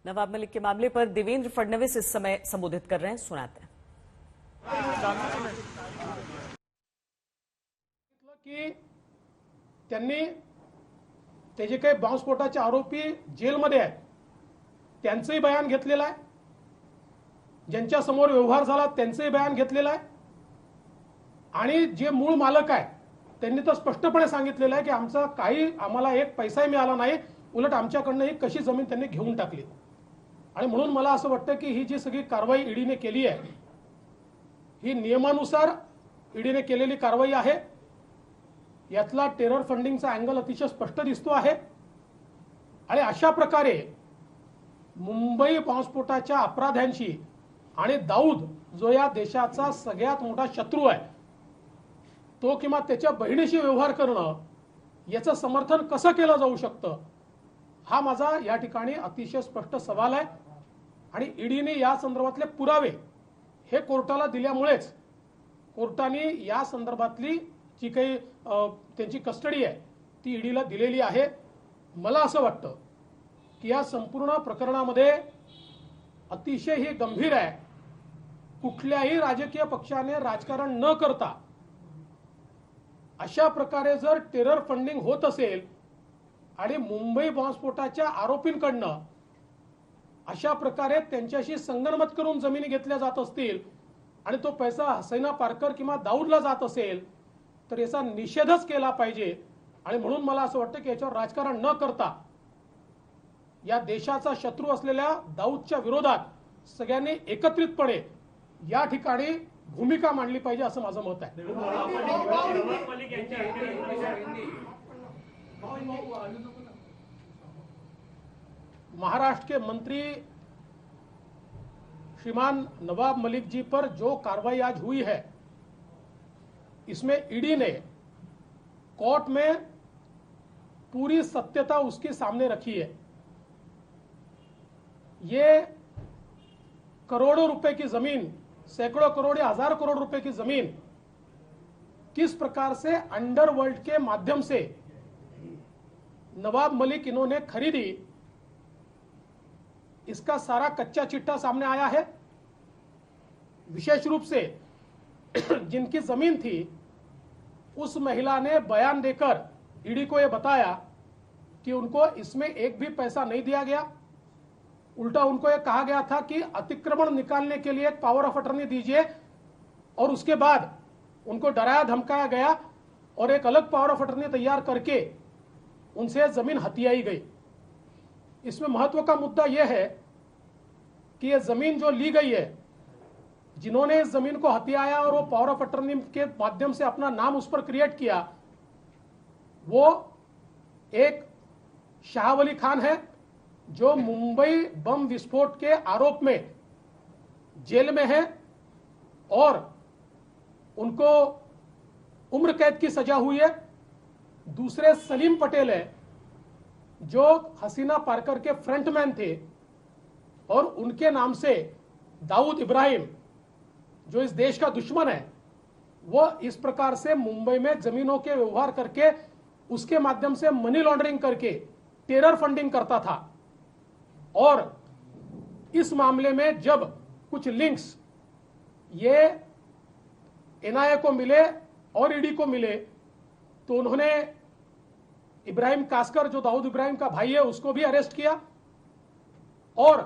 नवाब मलिक के मामले पर देवेंद्र फडणवीस इस समय संबोधित कर रहे हैं, सुनाते हैं। की त्यांनी ते जे काही बॉम्बस्फोटाचे आरोपी जेलमध्ये आहेत त्यांचंही बयान घेतलेलं आहे, ज्यांच्या समोर व्यवहार झाला त्यांचंही बयान घेतलेलं आहे आणि जे मूळ मालक आहे त्यांनी तर स्पष्टपणे सांगितलेलं आहे की आम्हाला एक पैसाही मिळाला नाही, उलट आमच्याकडनं ही कशी जमीन त्यांनी घेऊन टाकली। आणि म्हणून मला असं वाटतं की ही जी सगळी कारवाई ईडीने केली आहे ही नियमानुसार ईडीने केलेली कारवाई आहे। यातला टेरर फंडिंगचा अँगल अतिशय स्पष्ट दिसतो आहे आणि अशा प्रकारे मुंबई बॉम्बस्फोटाच्या अपराध्यांशी आणि दाऊद जो या देशाचा सगळ्यात मोठा शत्रू आहे तो किंवा त्याच्या बहिणीशी व्यवहार करणं याचं समर्थन कसं केलं जाऊ शकतं हा माझा या ठिकाणी अतिशय स्पष्ट सवाल आहे। आणि ईडीने या संदर्भातले पुरावे हे कोर्टाला दिल्यामुळेच कोर्टाने या संदर्भातली जी काही त्यांची कस्टडी आहे ती ईडीला दिलेली आहे। मला असं वाटतं की या संपूर्ण प्रकरणामध्ये अतिशय ही गंभीर आहे, कुठल्याही राजकीय पक्षाने राजकारण न करता अशा प्रकारे जर टेरर फंडिंग होत असेल आणि मुंबई बॉम्बस्फोटाच्या आरोपींकडनं अशा प्रकारे त्यांच्याशी संगनमत करून जमिनी घेतल्या जात असतील आणि तो पैसा हसैना पारकर किंवा दाऊदला जात असेल तर याचा निषेधच केला पाहिजे। आणि म्हणून मला असं वाटतं की याच्यावर राजकारण न करता या देशाचा शत्रू असलेल्या दाऊदच्या विरोधात सगळ्यांनी एकत्रितपणे या ठिकाणी भूमिका मांडली पाहिजे असं माझं मत आहे। महाराष्ट्र के मंत्री श्रीमान नवाब मलिक जी पर जो कार्रवाई आज हुई है इसमें ईडी ने कोर्ट में पूरी सत्यता उसके सामने रखी है। ये करोड़ों रुपए की जमीन, सैकड़ों करोड़ या हजार करोड़ रुपए की जमीन किस प्रकार से अंडरवर्ल्ड के माध्यम से नवाब मलिक इन्होंने खरीदी इसका सारा कच्चा चिट्ठा सामने आया है। विशेष रूप से जिनकी जमीन थी उस महिला ने बयान देकर ईडी को यह बताया कि उनको इसमें एक भी पैसा नहीं दिया गया, उल्टा उनको यह कहा गया था कि अतिक्रमण निकालने के लिए एक पावर ऑफ अटर्नी दीजिए और उसके बाद उनको डराया धमकाया गया और एक अलग पावर ऑफ अटर्नी तैयार करके उनसे जमीन हथियाई गई। इसमें महत्व का मुद्दा यह है कि यह जमीन जो ली गई है, जिन्होंने इस जमीन को हथियाया और वो पावर ऑफ अटर्नी के माध्यम से अपना नाम उस पर क्रिएट किया, वो एक शाह वली खान है जो मुंबई बम विस्फोट के आरोप में जेल में है और उनको उम्र कैद की सजा हुई है। दूसरे सलीम पटेल है जो हसीना पारकर के फ्रंटमैन थे और उनके नाम से दाऊद इब्राहिम जो इस देश का दुश्मन है वो इस प्रकार से मुंबई में जमीनों के व्यवहार करके उसके माध्यम से मनी लॉन्ड्रिंग करके टेरर फंडिंग करता था। और इस मामले में जब कुछ लिंक्स ये एनआईए को मिले और ईडी को मिले तो उन्होंने इब्राहिम कास्कर जो दाऊद इब्राहिम का भाई है उसको भी अरेस्ट किया और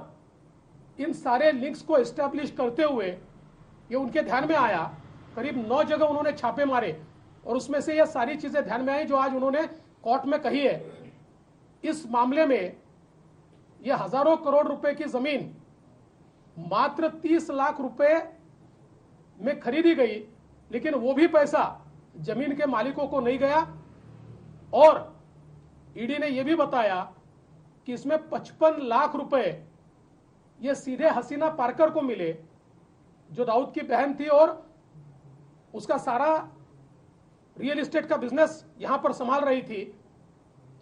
इन सारे लिंक्स को एस्टैब्लिश करते हुए ये उनके ध्यान में आया। करीब 9 जगह उन्होंने छापे मारे और उसमें से ये सारी चीजें ध्यान में आई जो आज उन्होंने कोर्ट में कही है। इस मामले में ये हजारों करोड़ रुपए की जमीन मात्र 30 लाख रुपए में खरीदी गई, लेकिन वो भी पैसा जमीन के मालिकों को नहीं गया। और ईडी ने यह भी बताया कि इसमें 55 लाख रुपए ये सीधे हसीना पारकर को मिले जो दाऊद की बहन थी और उसका सारा रियल एस्टेट का बिजनेस यहां पर संभाल रही थी।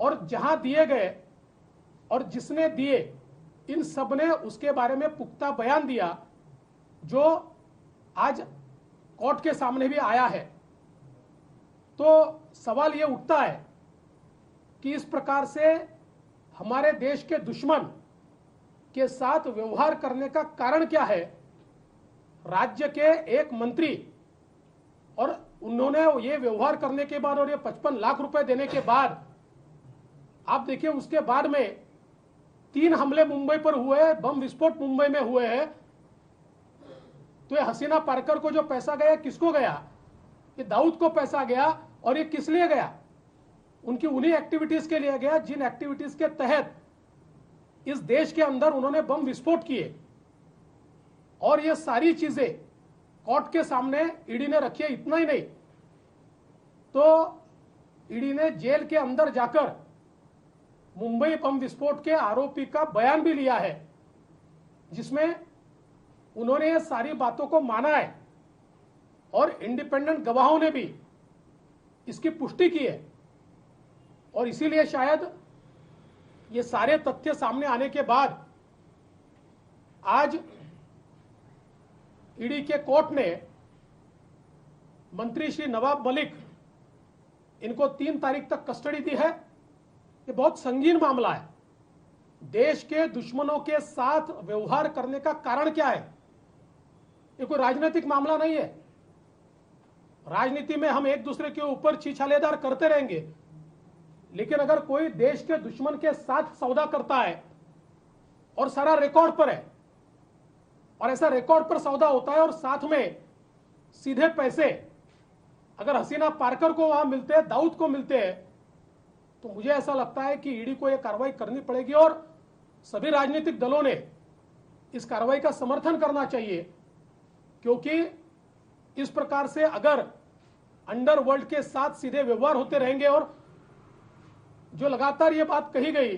और जहां दिए गए और जिसने दिए इन सब ने उसके बारे में पुख्ता बयान दिया जो आज कोर्ट के सामने भी आया है। तो सवाल यह उठता है कि इस प्रकार से हमारे देश के दुश्मन के साथ व्यवहार करने का कारण क्या है? राज्य के एक मंत्री, और उन्होंने ये व्यवहार करने के बाद और ये 55 लाख रुपए देने के बाद आप देखिए उसके बाद में 3 हमले मुंबई पर हुए, बम विस्फोट मुंबई में हुए हैं। तो ये हसीना पारकर को जो पैसा गया किसको गया? ये दाऊद को पैसा गया, और ये किस लिए गया? उनकी उन्हीं एक्टिविटीज के लिए गया जिन एक्टिविटीज के तहत इस देश के अंदर उन्होंने बम विस्फोट किए। और ये सारी चीजें कोर्ट के सामने ईडी ने रखी है। इतना ही नहीं, तो ईडी ने जेल के अंदर जाकर मुंबई बम विस्फोट के आरोपी का बयान भी लिया है, जिसमें उन्होंने ये सारी बातों को माना है और इंडिपेंडेंट गवाहों ने भी इसकी पुष्टि की है। और इसीलिए शायद ये सारे तथ्य सामने आने के बाद आज ईडी के कोर्ट ने मंत्री श्री नवाब मलिक, इनको 3 तारीख तक कस्टडी दी है। ये बहुत संगीन मामला है। देश के दुश्मनों के साथ व्यवहार करने का कारण क्या है? ये कोई राजनीतिक मामला नहीं है। राजनीति में हम एक दूसरे के ऊपर छीछालेदार करते रहेंगे, लेकिन अगर कोई देश के दुश्मन के साथ सौदा करता है और सारा रिकॉर्ड पर है, और ऐसा रिकॉर्ड पर सौदा होता है और साथ में सीधे पैसे अगर हसीना पारकर को वहां मिलते हैं, दाऊद को मिलते हैं, तो मुझे ऐसा लगता है कि ईडी को यह कार्रवाई करनी पड़ेगी और सभी राजनीतिक दलों ने इस कार्रवाई का समर्थन करना चाहिए। क्योंकि इस प्रकार से अगर अंडरवर्ल्ड के साथ सीधे व्यवहार होते रहेंगे, और जो लगातार ये बात कही गई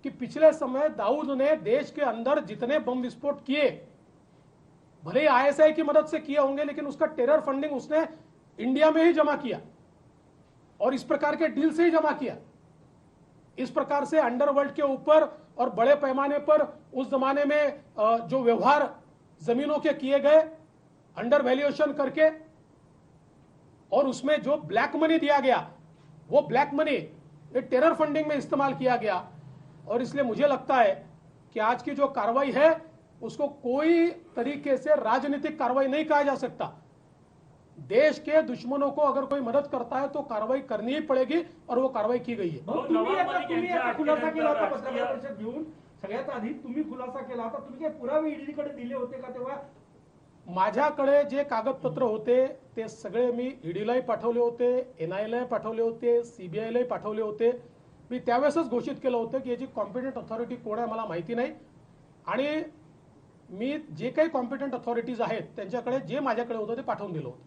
कि पिछले समय दाऊद ने देश के अंदर जितने बम विस्फोट किए, भले ही आईएसआई की मदद से किए होंगे, लेकिन उसका टेरर फंडिंग उसने इंडिया में ही जमा किया और इस प्रकार के डील से ही जमा किया। इस प्रकार से अंडरवर्ल्ड के ऊपर और बड़े पैमाने पर उस जमाने में जो व्यवहार जमीनों के किए गए अंडर वैल्यूएशन करके, और उसमें जो ब्लैक मनी दिया गया, वो ब्लैक मनी ये टेरर फंडिंग में इस्तेमाल किया गया। और इसलिए मुझे लगता है कि आज की जो कार्रवाई है उसको कोई तरीके से राजनीतिक कार्रवाई नहीं कहा जा सकता। देश के दुश्मनों को अगर कोई मदद करता है तो कार्रवाई करनी ही पड़ेगी, और वो कार्रवाई की गई है। तुम्ही आता खुलासा केला होता पत्रकार परिषद घेऊन, सगळ्यात आधी तुम्ही खुलासा केला होता, तुम्ही काय पुरावे ईडीकडे दिले होते का तेव्हा? माझ्याकडे जे कागदपत्र होते ते सगळे मी ईडीलाही पाठवले होते, एनआयएलाही पाठवले होते, सीबीआयलाही पाठवले होते। मी त्यावेळेसच घोषित केलं होतं की याची कॉम्पिटंट अथॉरिटी कोण आहे मला माहिती नाही, आणि मी जे काही कॉम्पिटंट अथॉरिटीज आहेत त्यांच्याकडे जे माझ्याकडे होतं ते पाठवून दिलं होतं।